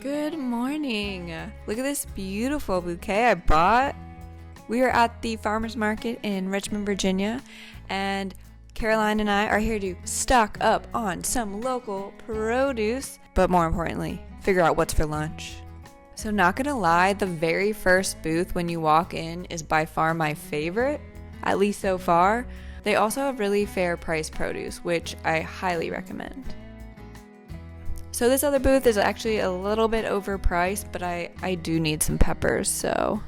Good morning. Look at this beautiful bouquet I bought. We are at the farmer's market in Richmond, Virginia, and Caroline and I are here to stock up on some local produce, but more importantly, figure out what's for lunch. So not gonna lie, the very first booth when you walk in is by far my favorite, at least so far. They also have really fair price produce, which I highly recommend. So this other booth is actually a little bit overpriced, but I do need some peppers, so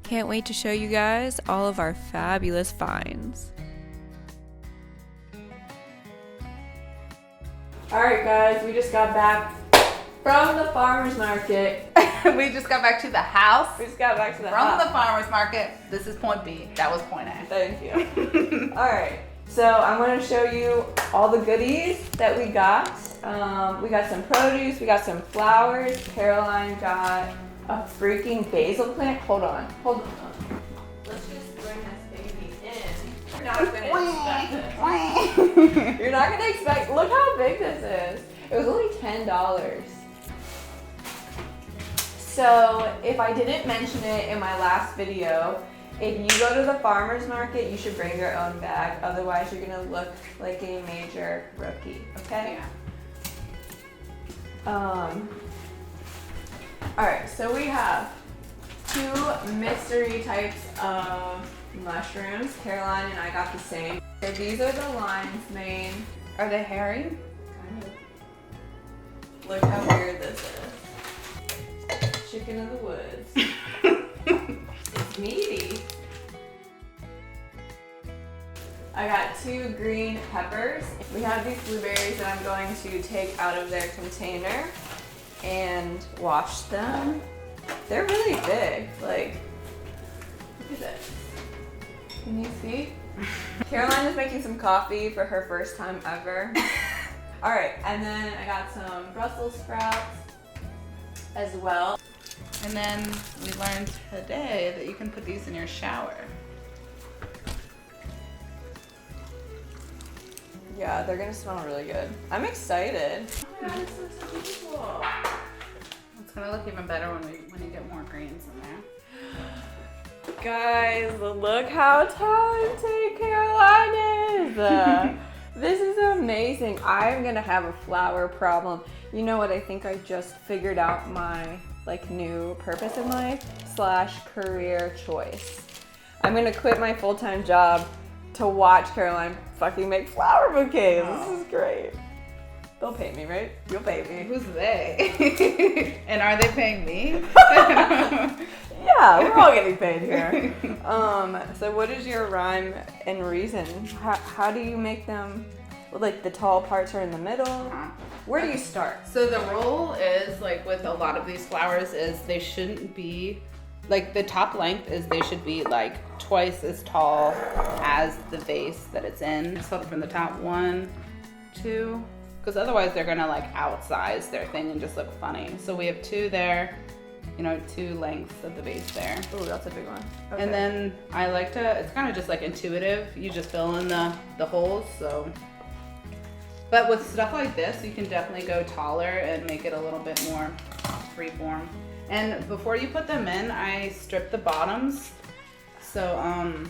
can't wait to show you guys all of our fabulous finds. Alright guys, we just got back from the farmer's market. We just got back to the house. We just got back to the From house. the farmer's market. This is point B. That was point A. Thank you. Alright, so I'm going to show you all the goodies that we got. We got some produce, we got some flowers. Caroline got a freaking basil plant. Hold on. Let's just bring this baby in. You're not gonna expect this. You're not gonna expect, look how big this is. It was only $10. So if I didn't mention it in my last video, if you go to the farmer's market, you should bring your own bag. Otherwise, you're gonna look like a major rookie, okay? Yeah. Alright, so we have two mystery types of mushrooms. Caroline and I got the same. So these are the lion's mane. Are they hairy? Kind of. Look how weird this is. Chicken of the woods. It's meaty. I got two green peppers. We have these blueberries that I'm going to take out of their container and wash them. They're really big, like, look at this. Can you see? Caroline is making some coffee for her first time ever. All right, and then I got some Brussels sprouts as well. And then we learned today that you can put these in your shower. Yeah, they're gonna smell really good. I'm excited. Oh my god, this looks so beautiful. It's gonna look even better when you get more greens in there. Guys, look how talented Caroline is. This is amazing. I'm gonna have a flower problem. You know what? I think I just figured out my new purpose in life / career choice. I'm gonna quit my full-time job to watch Caroline fucking make flower bouquets. Oh. This is great. They'll pay me, right? You'll pay me. Who's they? And are they paying me? Yeah, we're all getting paid here. So what is your rhyme and reason? How do you make them, like the tall parts are in the middle? Where do you start? So the rule is, like with a lot of these flowers, is they shouldn't be, like the top length is they should be like twice as tall as the vase that it's in. Just hold it from the top, 1, 2, because otherwise they're gonna like outsize their thing and just look funny. So we have 2 there, 2 lengths of the vase there. Oh, that's a big one. Okay. And then I like to, it's kind of just like intuitive. You just fill in the holes, so. But with stuff like this, you can definitely go taller and make it a little bit more freeform. And before you put them in, I strip the bottoms so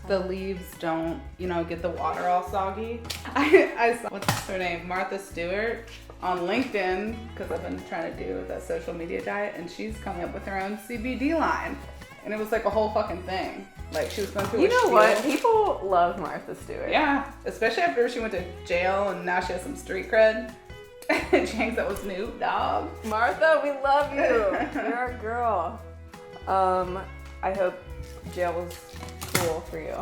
the leaves don't, get the water all soggy. I saw, what's her name? Martha Stewart on LinkedIn, because I've been trying to do the social media diet, and she's coming up with her own CBD line. And it was like a whole fucking thing. Like she was going through You know what? People love Martha Stewart. Yeah, especially after she went to jail and now she has some street cred. And she hangs out with Snoop Dogg. Martha, we love you. You're our girl. I hope jail was cool for you.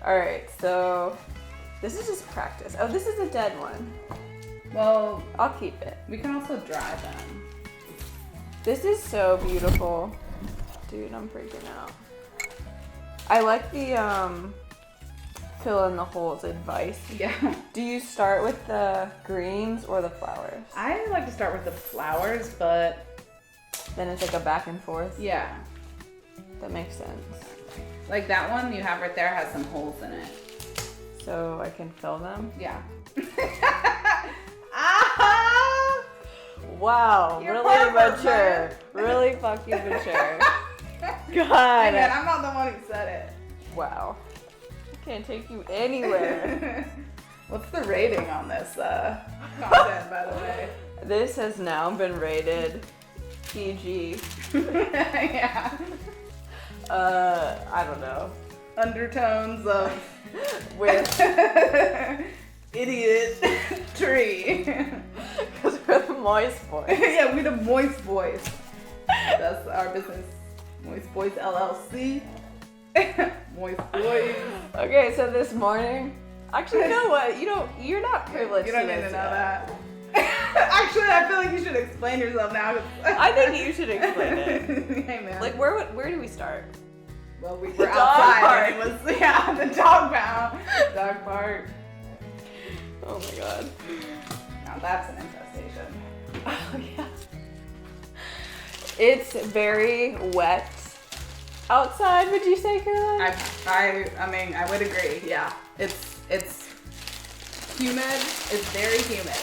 All right, so this is just practice. Oh, this is a dead one. Well, I'll keep it. we can also dry them. This is so beautiful. Dude, I'm freaking out. I like the fill in the holes advice. Yeah. Do you start with the greens or the flowers? I like to start with the flowers, but Then it's like a back and forth. yeah. That makes sense. Like that one you have right there has some holes in it. So I can fill them? Yeah. Wow, You're really perfect, mature. man. Really fucking mature. Hey God. man, I'm not the one who said it. Wow. I can't take you anywhere. What's the rating on this content, by the way? This has now been rated PG. Yeah. I don't know. Undertones of With idiot tree. because we're the moist boys. Yeah, we the Moist Boys. That's our business. Moist Boys LLC. Moist Boys. Okay, so this morning, actually, you know what? You're not privileged. You don't to need this to know yet. that. Actually, I feel like you should explain yourself now. I think you should explain it. Hey man. Like, where do we start? Well, we The were dog outside. park. And it was, yeah, the dog pound. Dog park. Oh my god. Now that's an infestation. Oh yeah. It's very wet outside. Would you say, Caroline? I mean, I would agree. Yeah, it's humid. It's very humid.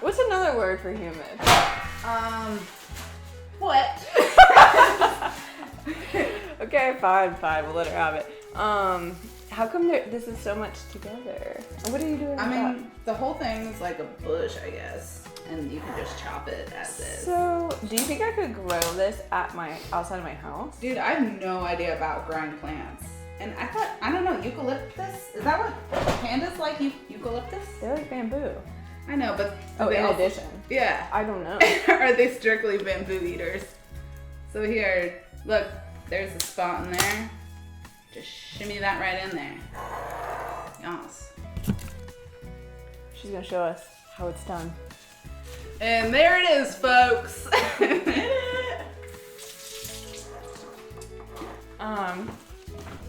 What's another word for humid? What? Okay, fine. We'll let her have it. How come this is so much together? What are you doing? I with mean, the whole thing's like a bush, I guess, and you can just chop it as that? is. So, do you think I could grow this outside of my house? Dude, I have no idea about growing plants. And I don't know, eucalyptus? Is that what pandas like, eucalyptus? They're like bamboo. I know, but... Oh, they in also- addition. Yeah. I don't know. Are they strictly bamboo eaters? So here, look, there's a spot in there. Just shimmy that right in there. Yes. She's gonna show us how it's done. And there it is, folks.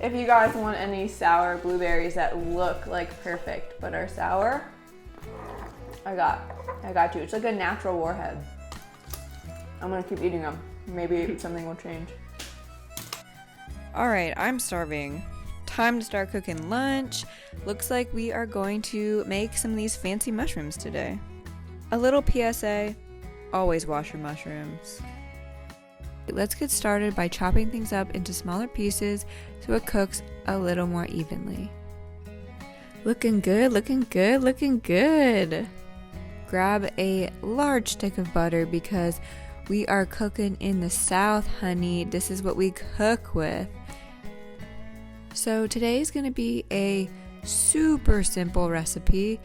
If you guys want any sour blueberries that look like perfect but are sour, I got you. It's like a natural warhead. I'm gonna keep eating them. Maybe something will change. All right, I'm starving. Time to start cooking lunch. Looks like we are going to make some of these fancy mushrooms today. A little PSA, always wash your mushrooms. Let's get started by chopping things up into smaller pieces so it cooks a little more evenly. Looking good, looking good, looking good. Grab a large stick of butter because we are cooking in the South, honey. This is what we cook with. So today's gonna be a super simple recipe.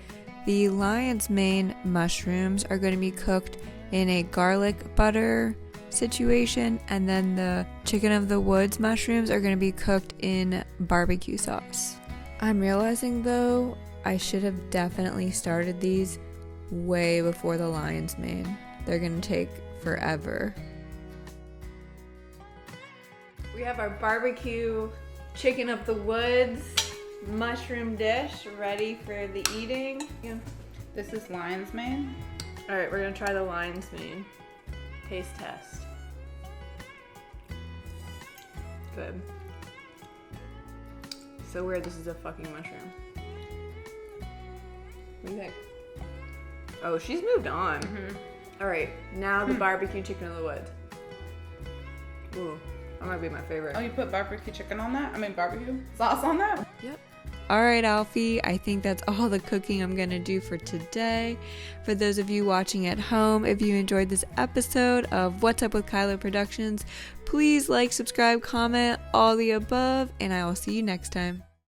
The lion's mane mushrooms are gonna be cooked in a garlic butter situation, and then the chicken of the woods mushrooms are gonna be cooked in barbecue sauce. I'm realizing though, I should have definitely started these way before the lion's mane. They're gonna take forever. We have our barbecue chicken of the woods mushroom dish ready for the eating. Yeah. This is lion's mane. All right, we're gonna try the lion's mane. Taste test. Good. So weird, this is a fucking mushroom. What do you think? Oh, she's moved on. Mm-hmm. All right, now the barbecue chicken of the woods. Ooh, that might be my favorite. Oh, you put barbecue chicken on that? I mean barbecue sauce on that? Yep. All right, Alfie, I think that's all the cooking I'm gonna do for today. For those of you watching at home, if you enjoyed this episode of What's Up with Kylo Productions, please like, subscribe, comment, all the above, and I will see you next time.